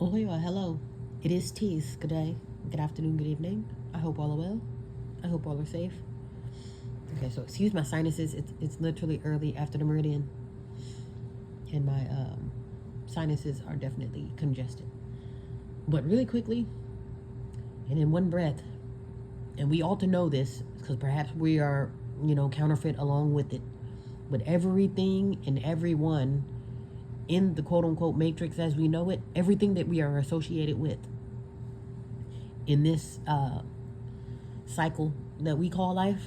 Oh, yeah, hello. It is Tease. Good day, good afternoon, good evening. I hope all are well. I hope all are safe. Okay, so excuse my sinuses. It's literally early after the meridian, and my sinuses are definitely congested. But really quickly, and in one breath, and we ought to know this because perhaps we are, counterfeit along with it. But everything and everyone in the quote unquote matrix as we know it, everything that we are associated with in this cycle that we call life,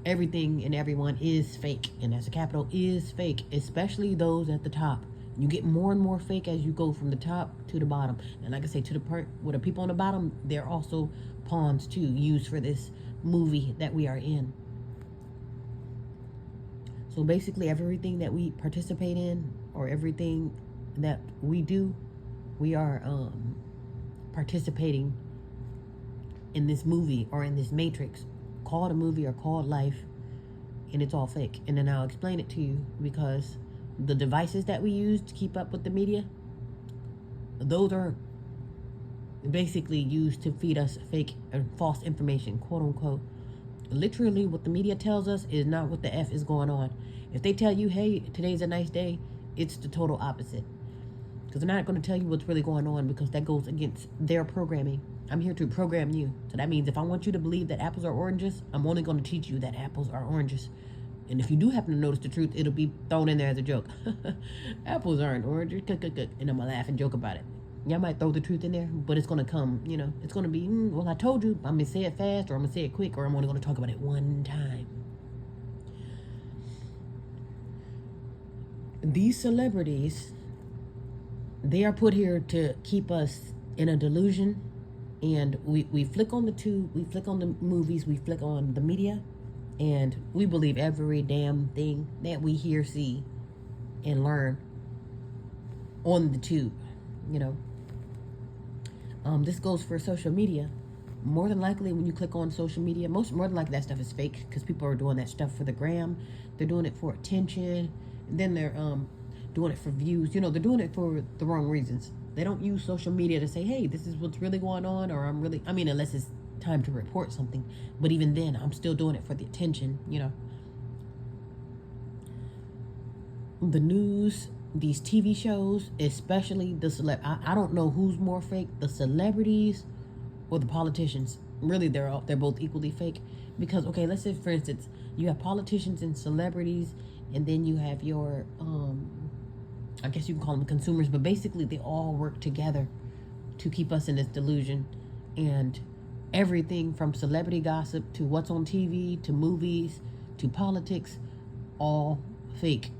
everything and everyone is fake. And that's a capital is fake, especially those at the top. You get more and more fake as you go from the top to the bottom. And like I say, to the part where the people on the bottom, they're also pawns too, used for this movie that we are in. So basically, everything that we participate in or everything that we do, we are participating in this movie or in this matrix called a movie or called life, and it's all fake. And then I'll explain it to you because the devices that we use to keep up with the media, those are basically used to feed us fake and false information, quote unquote. Literally, what the media tells us is not what the F is going on. If they tell you, hey, today's a nice day, it's the total opposite. Because they're not going to tell you what's really going on because that goes against their programming. I'm here to program you. So that means if I want you to believe that apples are oranges, I'm only going to teach you that apples are oranges. And if you do happen to notice the truth, it'll be thrown in there as a joke. Apples aren't oranges. And I'm going to laugh and joke about it. Y'all might throw the truth in there, but it's going to come, it's going to be, well, I told you, I'm going to say it fast, or I'm going to say it quick, or I'm only going to talk about it one time. These celebrities, they are put here to keep us in a delusion, and we flick on the tube, we flick on the movies, we flick on the media, and we believe every damn thing that we hear, see, and learn on the tube, This goes for social media. More than likely, when you click on social media, more than likely that stuff is fake because people are doing that stuff for the gram. They're doing it for attention. And then they're doing it for views. They're doing it for the wrong reasons. They don't use social media to say, hey, this is what's really going on, or unless it's time to report something. But even then, I'm still doing it for the attention, The news, these TV shows, especially the I don't know who's more fake, the celebrities or the politicians. Really, they're both equally fake. Because, okay, let's say, for instance, you have politicians and celebrities, and then you have your, I guess you can call them consumers, but basically they all work together to keep us in this delusion. And everything from celebrity gossip to what's on TV to movies to politics, all fake.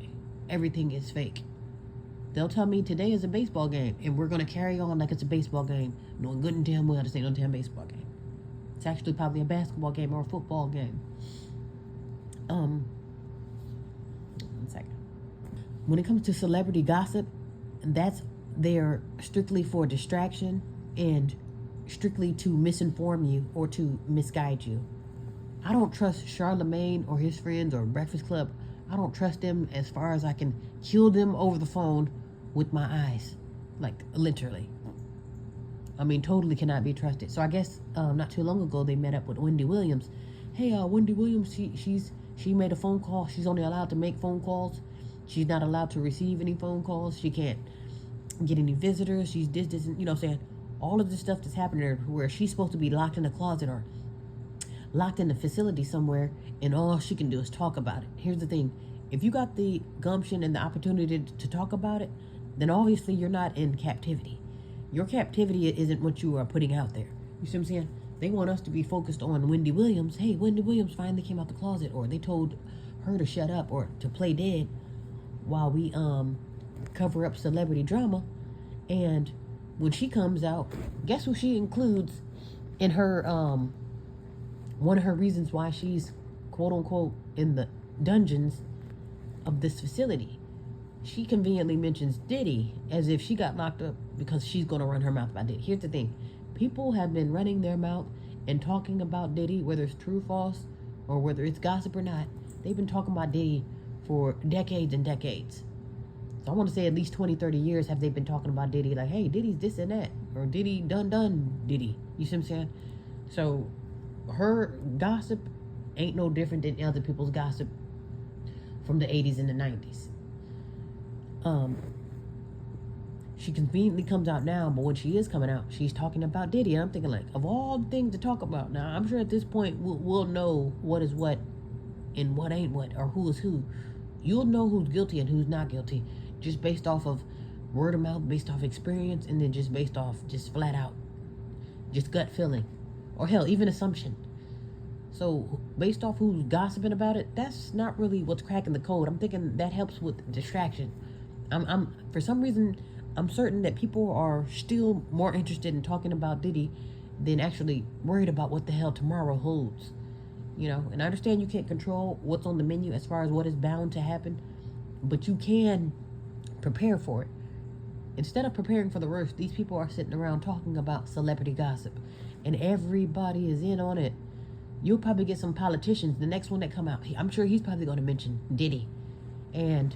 Everything is fake. They'll tell me today is a baseball game, and we're going to carry on like it's a baseball game, knowing good and damn well this ain't no damn baseball game. It's actually probably a basketball game or a football game. One second. When it comes to celebrity gossip, that's there strictly for distraction and strictly to misinform you or to misguide you. I don't trust Charlemagne or his friends or Breakfast Club. I don't trust them as far as I can kill them over the phone with my eyes. Like, literally. Totally cannot be trusted. So I guess not too long ago they met up with Wendy Williams. Hey, Wendy Williams, she made a phone call. She's only allowed to make phone calls. She's not allowed to receive any phone calls. She can't get any visitors. She's this, saying all of this stuff that's happening to her where she's supposed to be locked in a closet or locked in a facility somewhere, and all she can do is talk about it. Here's the thing. If you got the gumption and the opportunity to talk about it, then obviously you're not in captivity. Your captivity isn't what you are putting out there. You see what I'm saying? They want us to be focused on Wendy Williams. Hey, Wendy Williams finally came out the closet, or they told her to shut up or to play dead while we cover up celebrity drama. And when she comes out, guess who she includes in her one of her reasons why she's quote unquote in the dungeons of this facility. She conveniently mentions Diddy as if she got locked up because she's going to run her mouth about Diddy. Here's the thing. People have been running their mouth and talking about Diddy, whether it's true, false, or whether it's gossip or not. They've been talking about Diddy for decades and decades. So I want to say at least 20, 30 years have they been talking about Diddy, like, hey, Diddy's this and that, or Diddy done Diddy. You see what I'm saying? So her gossip ain't no different than other people's gossip from the 80s and the 90s. She conveniently comes out now, but when she is coming out, she's talking about Diddy. And I'm thinking, like, of all the things to talk about now, I'm sure at this point we'll know what is what and what ain't what, or who is who. You'll know who's guilty and who's not guilty just based off of word of mouth, based off experience, and then just based off just flat out, just gut feeling, or hell, even assumption. So based off who's gossiping about it, that's not really what's cracking the code. I'm thinking that helps with distraction. I'm for some reason, I'm certain that people are still more interested in talking about Diddy than actually worried about what the hell tomorrow holds. You know, and I understand you can't control what's on the menu as far as what is bound to happen, but you can prepare for it. Instead of preparing for the worst, these people are sitting around talking about celebrity gossip, and everybody is in on it. You'll probably get some politicians, the next one that come out, I'm sure he's probably going to mention Diddy. And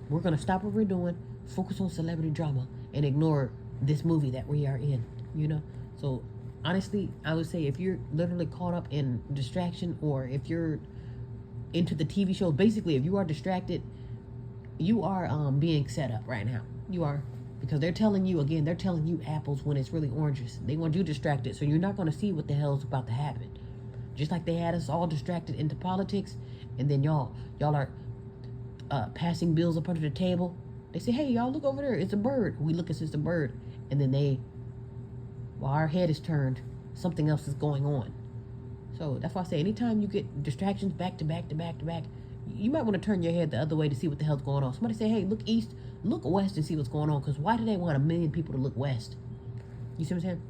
we're going to stop what we're doing, focus on celebrity drama, and ignore this movie that we are in, you know? So honestly, I would say if you're literally caught up in distraction, or if you're into the TV shows, basically if you are distracted, you are being set up right now. You are. Because they're telling you apples when it's really oranges. They want you distracted, so you're not going to see what the hell is about to happen. Just like they had us all distracted into politics, and then y'all are passing bills up under the table. They say, hey, y'all, look over there. It's a bird. We look, it's just a bird. And then while our head is turned, something else is going on. So that's why I say anytime you get distractions back to back to back to back, you might want to turn your head the other way to see what the hell's going on. Somebody say, hey, look east, look west and see what's going on. Because why do they want 1 million people to look west? You see what I'm saying?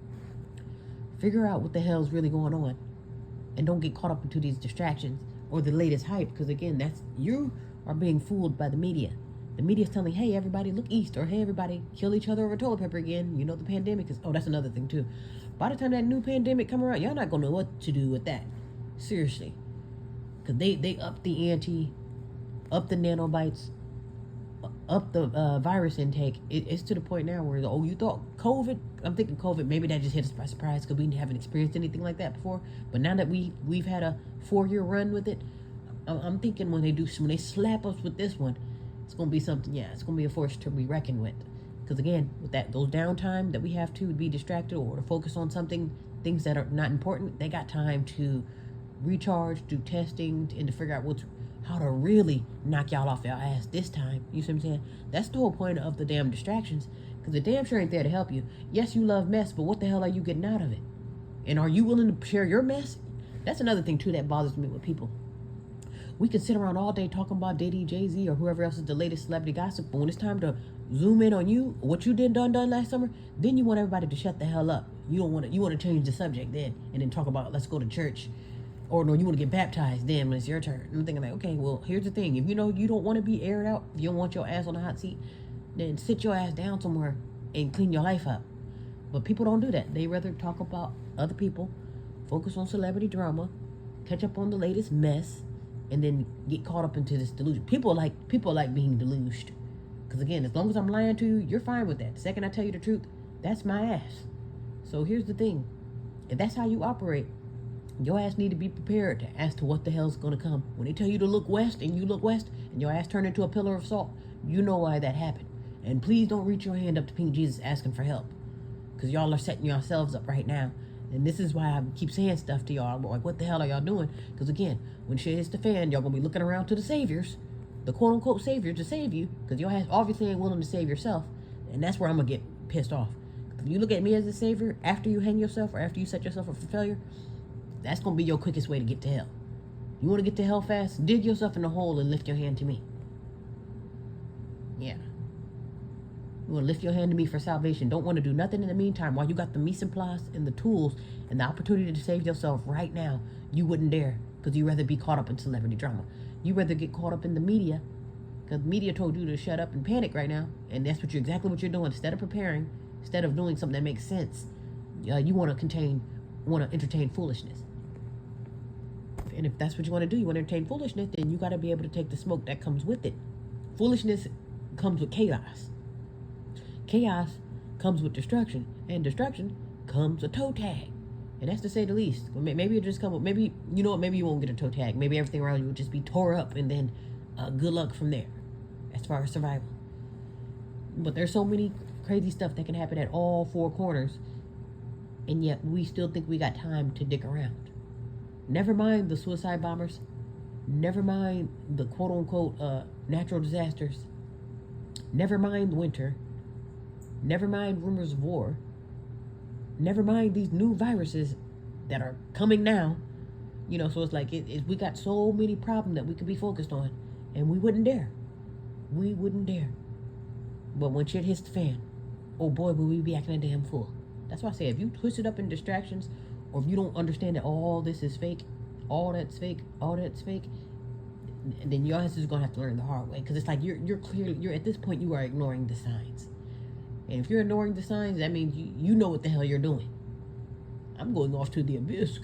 Figure out what the hell's really going on. And don't get caught up into these distractions or the latest hype. Because again, you are being fooled by the media. The media's telling, hey, everybody, look east. Or hey, everybody, kill each other over toilet paper again. You know the pandemic is... Oh, that's another thing, too. By the time that new pandemic come around, y'all not going to know what to do with that. Seriously. Because they up the ante, up the nanobites, up the virus intake. It's to the point now where, oh, you thought COVID? I'm thinking COVID, maybe that just hit us by surprise because we haven't experienced anything like that before. But now that we've had a 4-year run with it, I'm thinking when they slap us with this one, it's going to be something, yeah, it's going to be a force to be reckoned with. Because again, with those downtime that we have to be distracted or to focus on things that are not important, they got time to recharge, do testing, and to figure out how to really knock y'all off your ass this time. You see what I'm saying? That's the whole point of the damn distractions. Because the damn sure ain't there to help you. Yes, you love mess, but what the hell are you getting out of it? And are you willing to share your mess? That's another thing, too, that bothers me with people. We can sit around all day talking about Diddy, Jay-Z, or whoever else is the latest celebrity gossip, but when it's time to zoom in on you, what you done last summer, then you want everybody to shut the hell up. You want to change the subject then, and then talk about let's go to church. Or no, you want to get baptized then when it's your turn. And I'm thinking like, okay, well, here's the thing. If you know you don't want to be aired out, if you don't want your ass on the hot seat, then sit your ass down somewhere and clean your life up. But people don't do that. They rather talk about other people, focus on celebrity drama, catch up on the latest mess, and then get caught up into this delusion. People like being deluged. Because again, as long as I'm lying to you, you're fine with that. The second I tell you the truth, that's my ass. So here's the thing. If that's how you operate, your ass need to be prepared as to what the hell's going to come. When they tell you to look west and you look west and your ass turn into a pillar of salt, you know why that happened. And please don't reach your hand up to Pink Jesus asking for help. Because y'all are setting yourselves up right now. And this is why I keep saying stuff to y'all. Like, what the hell are y'all doing? Because again, when shit hits the fan, y'all going to be looking around to the saviors. The quote-unquote saviors to save you. Because your ass obviously ain't willing to save yourself. And that's where I'm going to get pissed off. If you look at me as a savior after you hang yourself or after you set yourself up for failure, that's going to be your quickest way to get to hell. You want to get to hell fast? Dig yourself in a hole and lift your hand to me. Yeah. You want to lift your hand to me for salvation. Don't want to do nothing in the meantime. While you got the mise en place and the tools and the opportunity to save yourself right now, you wouldn't dare. Because you'd rather be caught up in celebrity drama. You'd rather get caught up in the media. Because the media told you to shut up and panic right now. And that's exactly what you're doing. Instead of preparing, instead of doing something that makes sense, you want to entertain foolishness. And if that's what you want to do, you want to entertain foolishness, then you got to be able to take the smoke that comes with it. Foolishness comes with chaos. Chaos comes with destruction, and destruction comes with toe tag. And that's to say the least. Maybe it just come with, maybe, you know what, maybe you won't get a toe tag. Maybe everything around you will just be tore up, and then good luck from there as far as survival. But there's so many crazy stuff that can happen at all four corners, and yet we still think we got time to dick around. Never mind the suicide bombers. Never mind the quote-unquote natural disasters. Never mind winter. Never mind rumors of war. Never mind these new viruses that are coming now. You know, so it's like we got so many problems that we could be focused on, and we wouldn't dare. We wouldn't dare. But when shit hits the fan, oh boy, will we be acting a damn fool. That's why I say, if you twist it up in distractions, or if you don't understand that all this is fake, all that's fake, then your ass is gonna have to learn the hard way. Because it's like you're clearly, at this point, you are ignoring the signs. And if you're ignoring the signs, that means you know what the hell you're doing. I'm going off to the abyss.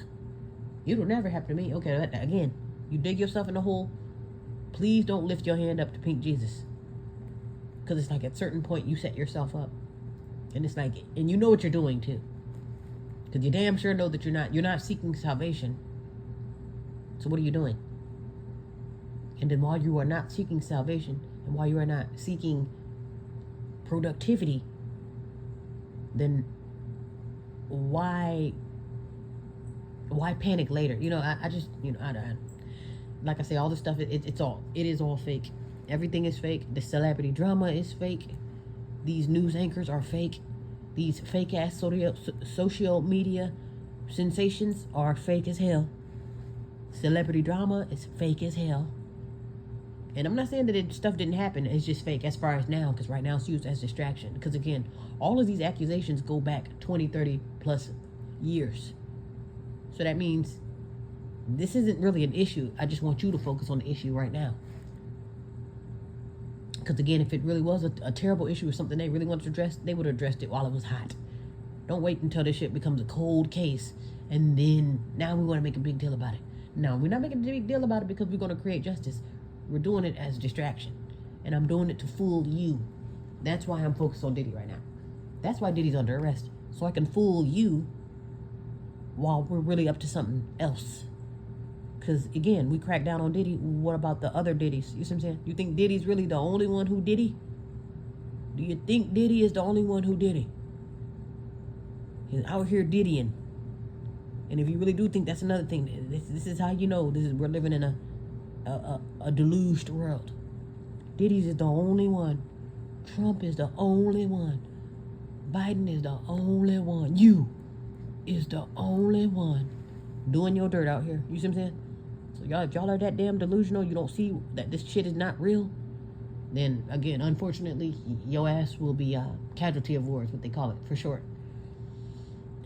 It'll never happen to me. Okay, again, you dig yourself in a hole. Please don't lift your hand up to pink Jesus. Because it's like at a certain point you set yourself up. And it's like, and you know what you're doing too. Because you damn sure know that you're not seeking salvation. So what are you doing? And then while you are not seeking salvation, and while you are not seeking productivity, then why panic later? You know, I just, you know, I like I say, all this stuff, it is all fake. Everything is fake. The celebrity drama is fake. These news anchors are fake. These fake ass social media sensations are fake as hell. Celebrity drama is fake as hell. And I'm not saying that stuff didn't happen. It's just fake as far as now, because right now it's used as distraction. Because again, all of these accusations go back 20, 30 plus years. So that means this isn't really an issue. I just want you to focus on the issue right now. Because again, if it really was a terrible issue or something they really wanted to address, they would have addressed it while it was hot. Don't wait until this shit becomes a cold case, and then now we want to make a big deal about it. No, we're not making a big deal about it because we're going to create justice. We're doing it as distraction. And I'm doing it to fool you. That's why I'm focused on Diddy right now. That's why Diddy's under arrest. So I can fool you while we're really up to something else. Because, again, we crack down on Diddy. What about the other Diddies? You see what I'm saying? You think Diddy's really the only one who Diddy? Do you think Diddy is the only one who Diddy? He's out here Diddying. And if you really do think that's another thing, this is how you know we're living in a deluged world. Diddy's is the only one. Trump is the only one. Biden is the only one. You is the only one doing your dirt out here. You see what I'm saying? So if y'all are that damn delusional, you don't see that this shit is not real, then again, unfortunately, your ass will be a casualty of war, is what they call it for short.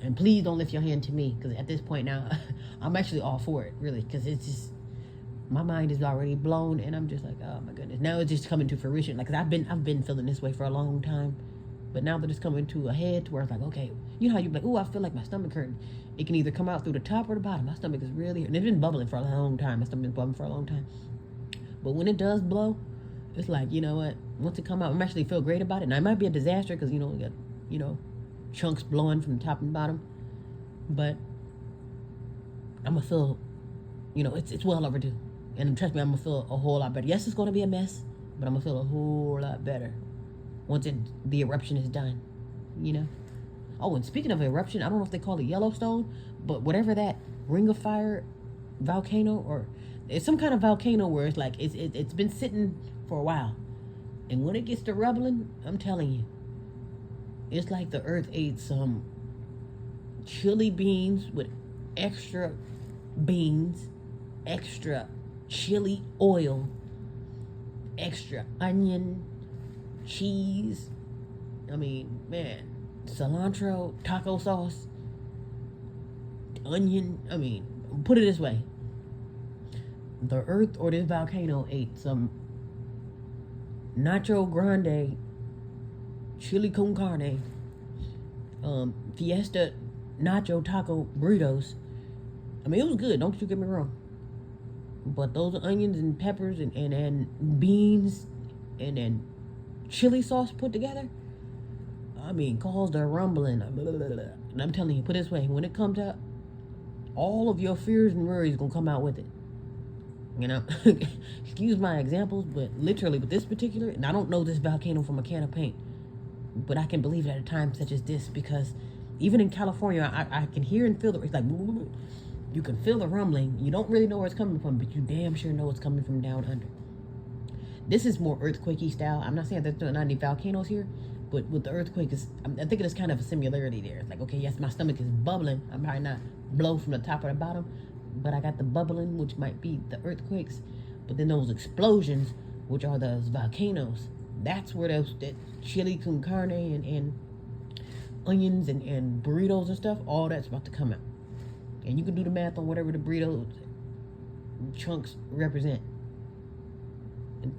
And please don't lift your hand to me, because at this point now, I'm actually all for it, really, because it's just, my mind is already blown, and I'm just like, oh my goodness. Now it's just coming to fruition. Like, cause I've been feeling this way for a long time, but now that it's coming to a head, to where it's like, okay, you know how you're like, oh, I feel like my stomach hurting. It can either come out through the top or the bottom. My stomach is really, and it's been bubbling for a long time. My stomach's bubbling for a long time. But when it does blow, it's like, you know what? Once it come out, I'm actually feel great about it. Now it might be a disaster because, you know, we got, you know, chunks blowing from the top and bottom, but I'm gonna feel, you know, it's well overdue. And trust me, I'm gonna feel a whole lot better. Yes, it's gonna be a mess, but I'm gonna feel a whole lot better once the eruption is done, you know. Oh, and speaking of eruption, I don't know if they call it Yellowstone, but whatever that Ring of Fire volcano, or it's some kind of volcano where it's like it's been sitting for a while, and when it gets to rumbling, I'm telling you, it's like the earth ate some chili beans with extra beans, extra chili oil, extra onion, cheese. I mean, man, cilantro, taco sauce, onion. I mean, put it this way. The earth or this volcano ate some Nacho Grande, chili con carne, Fiesta Nacho Taco burritos. I mean, it was good, don't you get me wrong. But those onions and peppers and beans and then chili sauce put together, I mean, caused a rumbling. And I'm telling you, put it this way, when it comes out, all of your fears and worries gonna come out with it. You know, excuse my examples, but literally with this particular, and I don't know this volcano from a can of paint, but I can believe it at a time such as this, because even in California, I can hear and feel the, it's like, you can feel the rumbling. You don't really know where it's coming from, but you damn sure know it's coming from down under. This is more earthquakey style. I'm not saying there's not any volcanoes here, but with the earthquake, I think there's kind of a similarity there. It's like, okay, yes, my stomach is bubbling. I might not blow from the top or the bottom, but I got the bubbling, which might be the earthquakes. But then those explosions, which are those volcanoes, that's where that chili con carne and onions and burritos and stuff, all that's about to come out. And you can do the math on whatever the burrito chunks represent.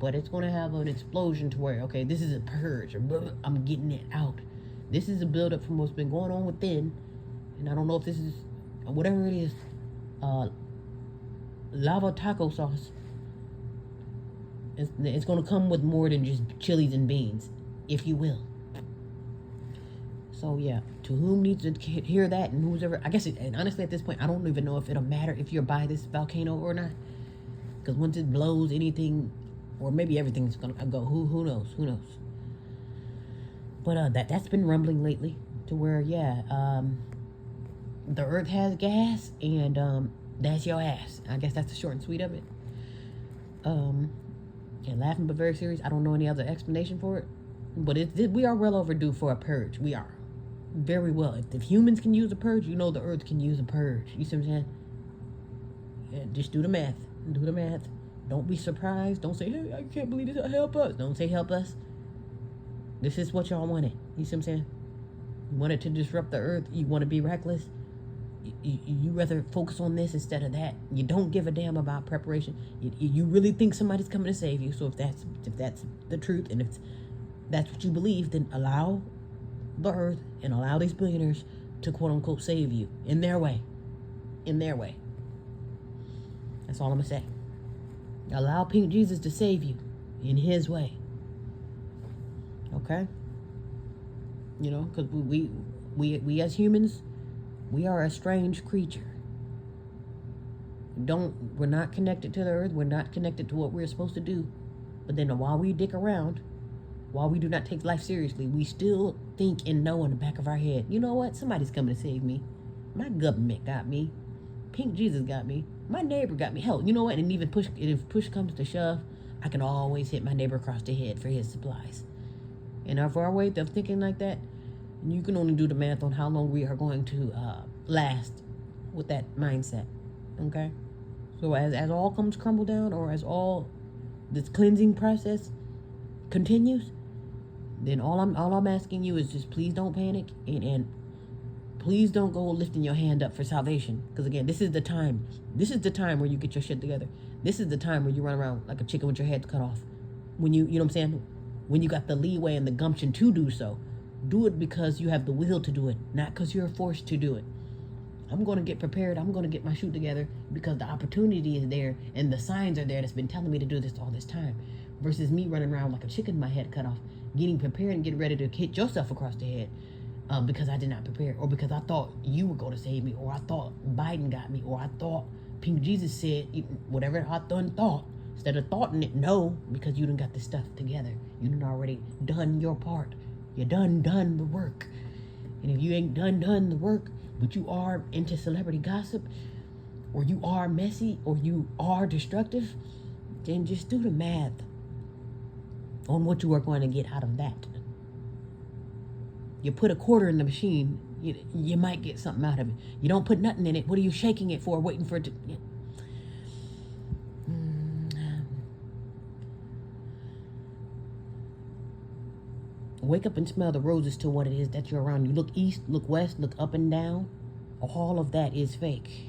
But it's going to have an explosion to where, okay, this is a purge, or I'm getting it out. This is a buildup from what's been going on within. And I don't know if this is, whatever it is, lava taco sauce. It's going to come with more than just chilies and beans, if you will. So yeah, to whom needs to hear that, and who's ever, I guess, and honestly at this point, I don't even know if it'll matter if you're by this volcano or not. Because once it blows, anything, or maybe everything's going to go, who knows. But that's been rumbling lately to where, yeah, the earth has gas, and that's your ass. I guess that's the short and sweet of it. And laughing but very serious. I don't know any other explanation for it. But we are well overdue for a purge. We are. Very well. If humans can use a purge, you know the earth can use a purge. You see what I'm saying? Yeah, just do the math. Do the math. Don't be surprised. Don't say, hey, I can't believe this. Help us. Don't say help us. This is what y'all wanted. You see what I'm saying? You wanted to disrupt the earth. You want to be reckless. You rather focus on this instead of that. You don't give a damn about preparation. You really think somebody's coming to save you. So if that's the truth, and if that's what you believe, then allow the earth and allow these billionaires to quote unquote save you in their way. In their way. That's all I'm gonna say. Allow Pink Jesus to save you in his way. Okay? You know, because we as humans, we are a strange creature. We're not connected to the earth. We're not connected to what we're supposed to do. But then while we dick around, while we do not take life seriously, we still think and know in the back of our head, you know what? Somebody's coming to save me. My government got me. Pink Jesus got me. My neighbor got me. Hell, you know what? And even if push comes to shove, I can always hit my neighbor across the head for his supplies. And for our way of thinking like that, you can only do the math on how long we are going to last with that mindset. Okay? So as all comes crumble down, or as all this cleansing process continues, then all I'm asking you is just please don't panic, and please don't go lifting your hand up for salvation. Because again, this is the time. This is the time where you get your shit together. This is the time where you run around like a chicken with your head cut off. When you know what I'm saying? When you got the leeway and the gumption to do so. Do it because you have the will to do it, not because you're forced to do it. I'm going to get prepared. I'm going to get my shoot together because the opportunity is there and the signs are there that's been telling me to do this all this time. Versus me running around like a chicken with my head cut off, getting prepared and getting ready to hit yourself across the head because I did not prepare, or because I thought you were going to save me, or I thought Biden got me, or I thought Pink Jesus said whatever I thought. Instead of thoughting it, no, because you done got this stuff together. You done already done your part. You done the work. And if you ain't done the work, but you are into celebrity gossip, or you are messy, or you are destructive, then just do the math on what you are going to get out of that. You put a quarter in the machine, you might get something out of it. You don't put nothing in it. What are you shaking it for, waiting for it to... Wake up and smell the roses to what it is that you're around. You look east, look west, look up and down. All of that is fake.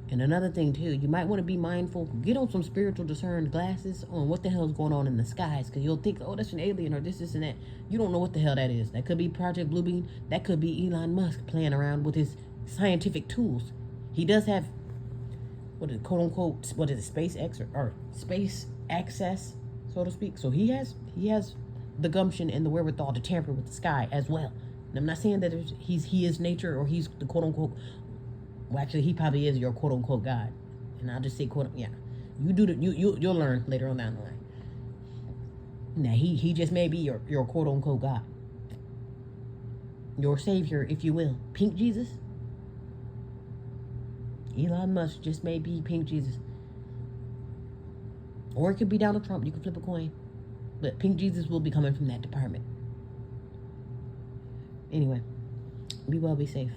And another thing too, you might want to be mindful. Get on some spiritual discerned glasses on what the hell is going on in the skies. Because you'll think, oh, that's an alien, or this and that. You don't know what the hell that is. That could be Project Bluebeam. That could be Elon Musk playing around with his scientific tools. He does have, quote unquote, SpaceX or space access, so to speak. So he has the gumption and the wherewithal to tamper with the sky as well. And I'm not saying that he is nature, or he's the quote unquote. Well, actually, he probably is your quote unquote God, and I'll just say quote. Yeah, you do the you'll learn later on down the line. Now he just may be your quote unquote God, your savior, if you will. Pink Jesus. Elon Musk just may be Pink Jesus, or it could be Donald Trump. You can flip a coin, but Pink Jesus will be coming from that department. Anyway, be well, be safe.